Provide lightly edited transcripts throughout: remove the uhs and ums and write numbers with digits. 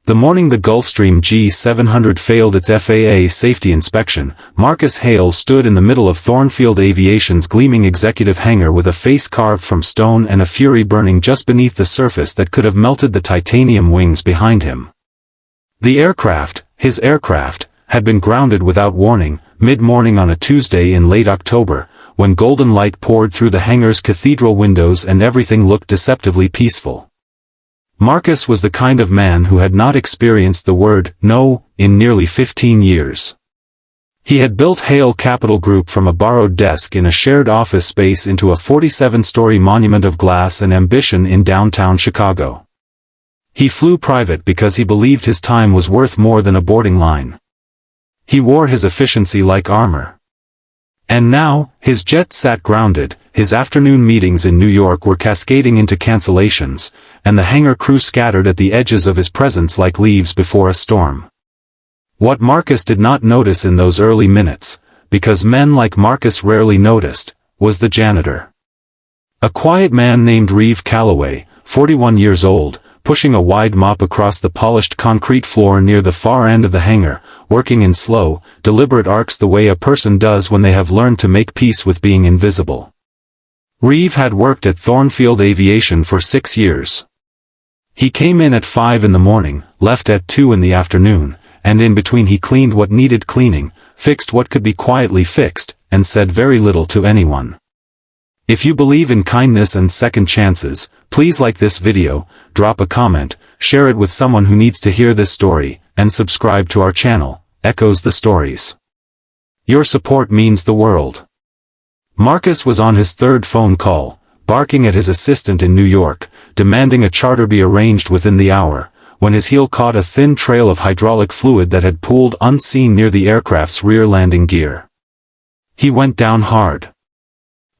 The morning the Gulfstream G700 failed its FAA safety inspection, Marcus Hale stood in the middle of Thornfield Aviation's gleaming executive hangar with a face carved from stone and a fury burning just beneath the surface that could have melted the titanium wings behind him. The aircraft, his aircraft, had been grounded without warning, mid-morning on a Tuesday in late October, when golden light poured through the hangar's cathedral windows and everything looked deceptively peaceful. Marcus was the kind of man who had not experienced the word no in nearly 15 years. He had built Hale Capital Group from a borrowed desk in a shared office space into a 47-story monument of glass and ambition in downtown Chicago. He flew private because he believed his time was worth more than a boarding line. He wore his efficiency like armor. And now, his jet sat grounded, his afternoon meetings in New York were cascading into cancellations, and the hangar crew scattered at the edges of his presence like leaves before a storm. What Marcus did not notice in those early minutes, because men like Marcus rarely noticed, was the janitor. A quiet man named Reeve Calloway, 41 years old, pushing a wide mop across the polished concrete floor near the far end of the hangar, working in slow, deliberate arcs the way a person does when they have learned to make peace with being invisible. Reeve had worked at Thornfield Aviation for 6 years. He came in at 5 in the morning, left at 2 in the afternoon, and in between he cleaned what needed cleaning, fixed what could be quietly fixed, and said very little to anyone. If you believe in kindness and second chances, please like this video, drop a comment, share it with someone who needs to hear this story, and subscribe to our channel, Echoes the Stories. Your support means the world. Marcus was on his third phone call, barking at his assistant in New York, demanding a charter be arranged within the hour, when his heel caught a thin trail of hydraulic fluid that had pooled unseen near the aircraft's rear landing gear. He went down hard.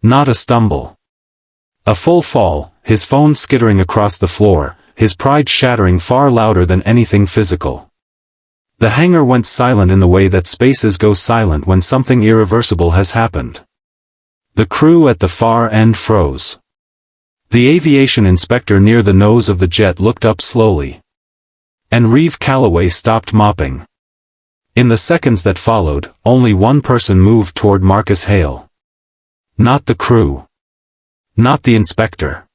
Not a stumble. A full fall, his phone skittering across the floor, his pride shattering far louder than anything physical. The hangar went silent in the way that spaces go silent when something irreversible has happened. The crew at the far end froze. The aviation inspector near the nose of the jet looked up slowly. And Reeve Calloway stopped mopping. In the seconds that followed, only one person moved toward Marcus Hale. Not the crew. Not the inspector.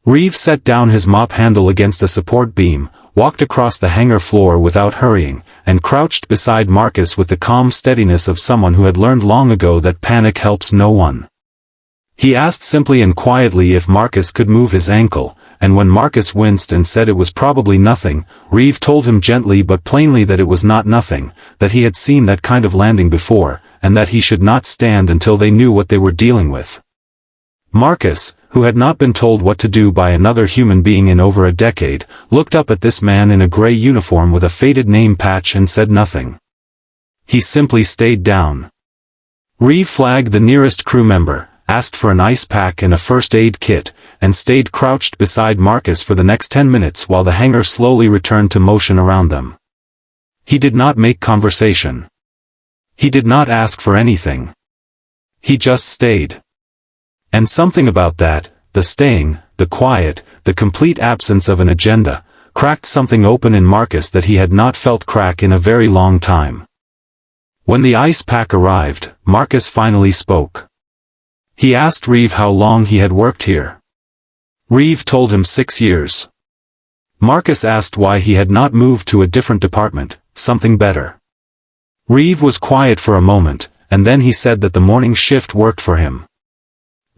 Reeve set down his mop handle against a support beam, walked across the hangar floor without hurrying, and crouched beside Marcus with the calm steadiness of someone who had learned long ago that panic helps no one. He asked simply and quietly if Marcus could move his ankle, and when Marcus winced and said it was probably nothing, Reeve told him gently but plainly that it was not nothing, that he had seen that kind of landing before, and that he should not stand until they knew what they were dealing with. Marcus, who had not been told what to do by another human being in over a decade, looked up at this man in a gray uniform with a faded name patch and said nothing. He simply stayed down. Reeve flagged the nearest crew member, asked for an ice pack and a first aid kit, and stayed crouched beside Marcus for the next 10 minutes while the hangar slowly returned to motion around them. He did not make conversation. He did not ask for anything. He just stayed. And something about that, the staying, the quiet, the complete absence of an agenda, cracked something open in Marcus that he had not felt crack in a very long time. When the ice pack arrived, Marcus finally spoke. He asked Reeve how long he had worked here. Reeve told him 6 years. Marcus asked why he had not moved to a different department, something better. Reeve was quiet for a moment, and then he said that the morning shift worked for him.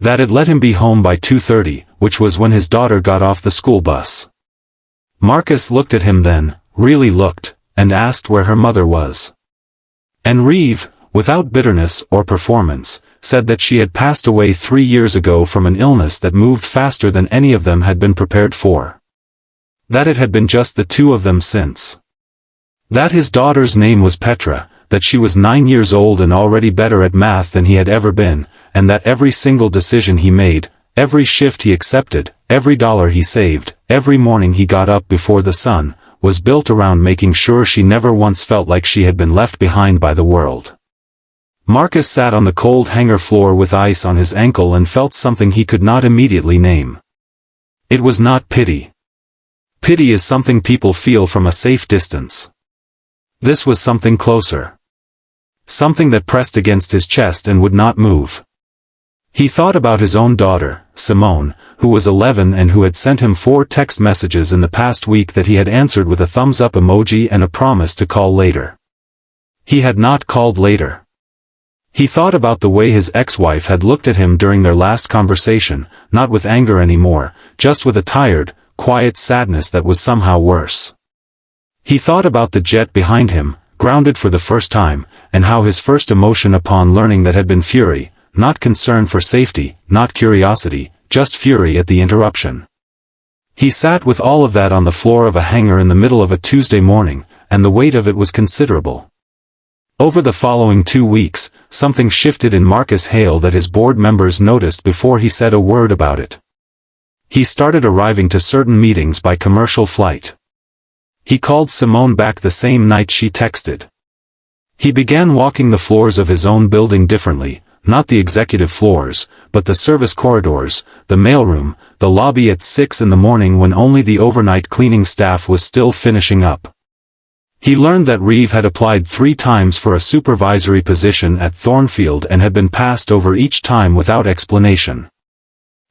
That it let him be home by 2:30, which was when his daughter got off the school bus. Marcus looked at him then, really looked, and asked where her mother was. And Reeve, without bitterness or performance, said that she had passed away 3 years ago from an illness that moved faster than any of them had been prepared for. That it had been just the two of them since. That his daughter's name was Petra, that she was 9 years old and already better at math than he had ever been, and that every single decision he made, every shift he accepted, every dollar he saved, every morning he got up before the sun, was built around making sure she never once felt like she had been left behind by the world. Marcus sat on the cold hangar floor with ice on his ankle and felt something he could not immediately name. It was not pity. Pity is something people feel from a safe distance. This was something closer. Something that pressed against his chest and would not move. He thought about his own daughter, Simone, who was 11 and who had sent him 4 text messages in the past week that he had answered with a thumbs-up emoji and a promise to call later. He had not called later. He thought about the way his ex-wife had looked at him during their last conversation, not with anger anymore, just with a tired, quiet sadness that was somehow worse. He thought about the jet behind him, grounded for the first time, and how his first emotion upon learning that had been fury, not concern for safety, not curiosity, just fury at the interruption. He sat with all of that on the floor of a hangar in the middle of a Tuesday morning, and the weight of it was considerable. Over the following 2 weeks, something shifted in Marcus Hale that his board members noticed before he said a word about it. He started arriving to certain meetings by commercial flight. He called Simone back the same night she texted. He began walking the floors of his own building differently, not the executive floors, but the service corridors, the mailroom, the lobby at 6 in the morning when only the overnight cleaning staff was still finishing up. He learned that Reeve had applied 3 times for a supervisory position at Thornfield and had been passed over each time without explanation.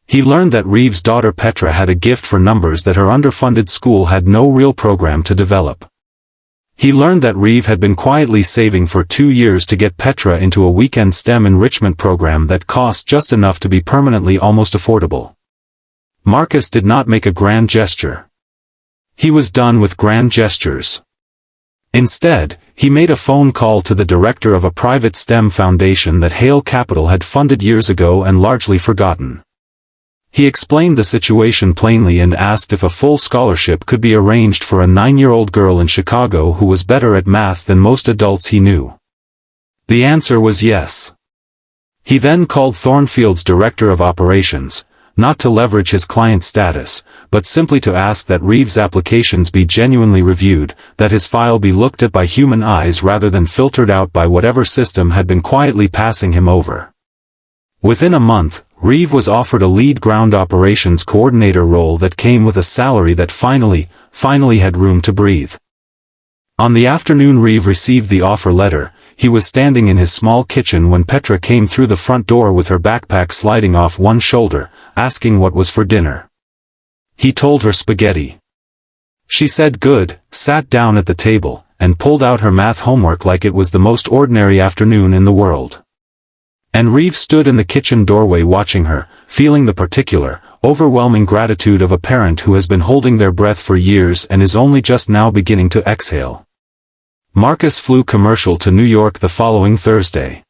He learned that Reeve's daughter Petra had a gift for numbers that her underfunded school had no real program to develop. He learned that Reeve had been quietly saving for 2 years to get Petra into a weekend STEM enrichment program that cost just enough to be permanently almost affordable. Marcus did not make a grand gesture. He was done with grand gestures. Instead, he made a phone call to the director of a private STEM foundation that Hale Capital had funded years ago and largely forgotten. He explained the situation plainly and asked if a full scholarship could be arranged for a 9-year-old girl in Chicago who was better at math than most adults he knew. The answer was yes. He then called Thornfield's director of operations, not to leverage his client status, but simply to ask that Reeve's applications be genuinely reviewed, that his file be looked at by human eyes rather than filtered out by whatever system had been quietly passing him over. Within a month, Reeve was offered a lead ground operations coordinator role that came with a salary that finally had room to breathe. On the afternoon Reeve received the offer letter, he was standing in his small kitchen when Petra came through the front door with her backpack sliding off one shoulder, asking what was for dinner. He told her spaghetti. She said good, sat down at the table, and pulled out her math homework like it was the most ordinary afternoon in the world. And Reeve stood in the kitchen doorway watching her, feeling the particular, overwhelming gratitude of a parent who has been holding their breath for years and is only just now beginning to exhale. Marcus flew commercial to New York the following Thursday.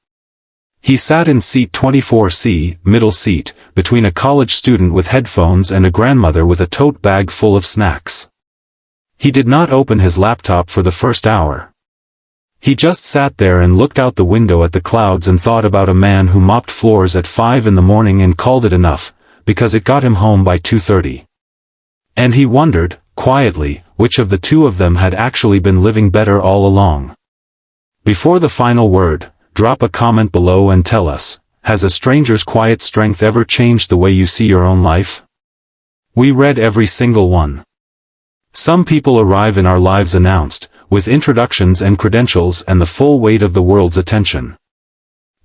He sat in seat 24C, middle seat, between a college student with headphones and a grandmother with a tote bag full of snacks. He did not open his laptop for the first hour. He just sat there and looked out the window at the clouds and thought about a man who mopped floors at 5 in the morning and called it enough, because it got him home by 2:30. And he wondered, quietly, which of the two of them had actually been living better all along. Before the final word, drop a comment below and tell us, has a stranger's quiet strength ever changed the way you see your own life? We read every single one. Some people arrive in our lives announced, with introductions and credentials and the full weight of the world's attention.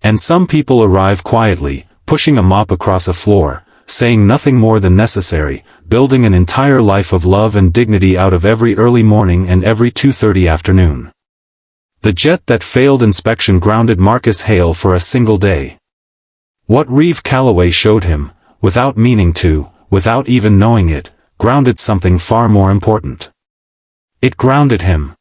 And some people arrive quietly, pushing a mop across a floor, saying nothing more than necessary, building an entire life of love and dignity out of every early morning and every 2:30 afternoon. The jet that failed inspection grounded Marcus Hale for a single day. What Reeve Calloway showed him, without meaning to, without even knowing it, grounded something far more important. It grounded him.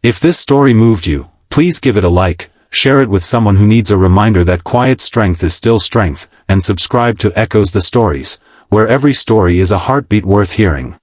If this story moved you, please give it a like, share it with someone who needs a reminder that quiet strength is still strength, and subscribe to Echoes the Stories, where every story is a heartbeat worth hearing.